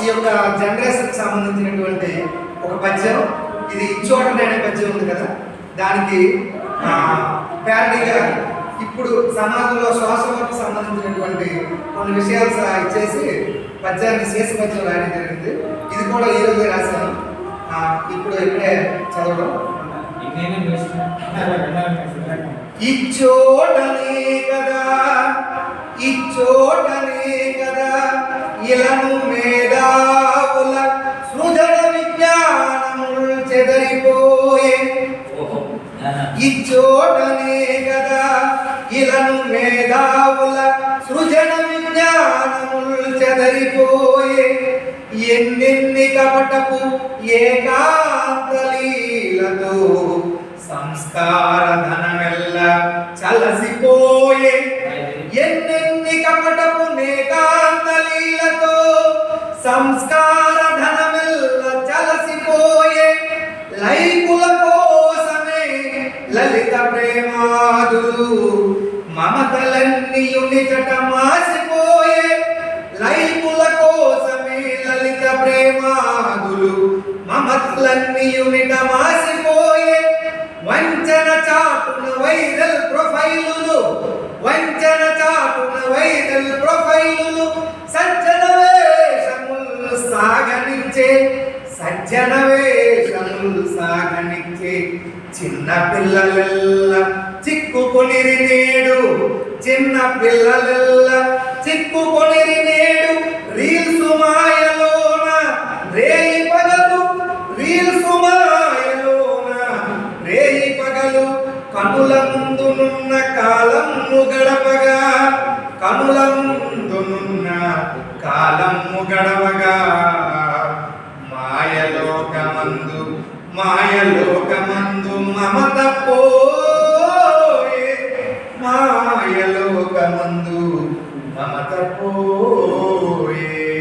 ఈ యొక్క జనరేషన్కి సంబంధించినటువంటి ఒక పద్యం. ఇది ఇచ్చోటనే అనే పద్యం ఉంది కదా, దానికి ప్యారడీగా ఇప్పుడు సమాజంలో శ్వాసకు సంబంధించినటువంటి కొన్ని విషయాలు ఇచ్చేసి పద్యాన్ని శేష పద్యం రాయడం జరిగింది. ఇది కూడా ఈ రోజే రాశాను. ఇప్పుడు ఇక్కడే చదవడం. ఇచ్చోటనే కదా, ఇచ్చోటనే కదా ఇలను మేధావుల సృజన విజ్ఞానముల్ చెదరిపోయే. ఇచ్చోటనే కదా ఇలను మేధావుల సృజన విజ్ఞానముల్ చెదరిపోయే. ఎన్నెన్ని కపటపు ఏకాంతలీలతో సంస్కార ధనమెల్ల చలసిపోయే. ఎన్నెన్ని కపటపు ఏకాంతలీలతో సంస్కార ధనమెల్ల చలసిపోయే. లైకుల కోసమే లలిత ప్రేమాదులు మమతలన్నీయునిచట మాసిపోయే. లైకుల కోసమే లలిత ప్రేమాదులు మమతలన్నీయునిట మాసిపోయే. వంచన చాటున వైరల్ ప్రొఫైలులు, వంచన చాటున వైరల్ ప్రొఫైలులు సజ్జన వేషములు సాగనిచ్చే, సజ్జన వేషములు సాగనిచ్చే. చిన్న పిల్లలెల్ల చిక్కుకొనిరి నేడు, చిన్న పిల్లలెల్ల చిక్కుకొనిరి నేడు. రీల్సు మాయలోన రేయి పగలు, రీల్సు మాయలోన రేయి పగలు. కనుల ముందునున్న కాలము గడపగా, కనుల ముందునున్న కాలము గడవగా. మాయలోకమందు, మాయలోకమందు మమత పోయే. మాయలోకమందు మమత పోయే.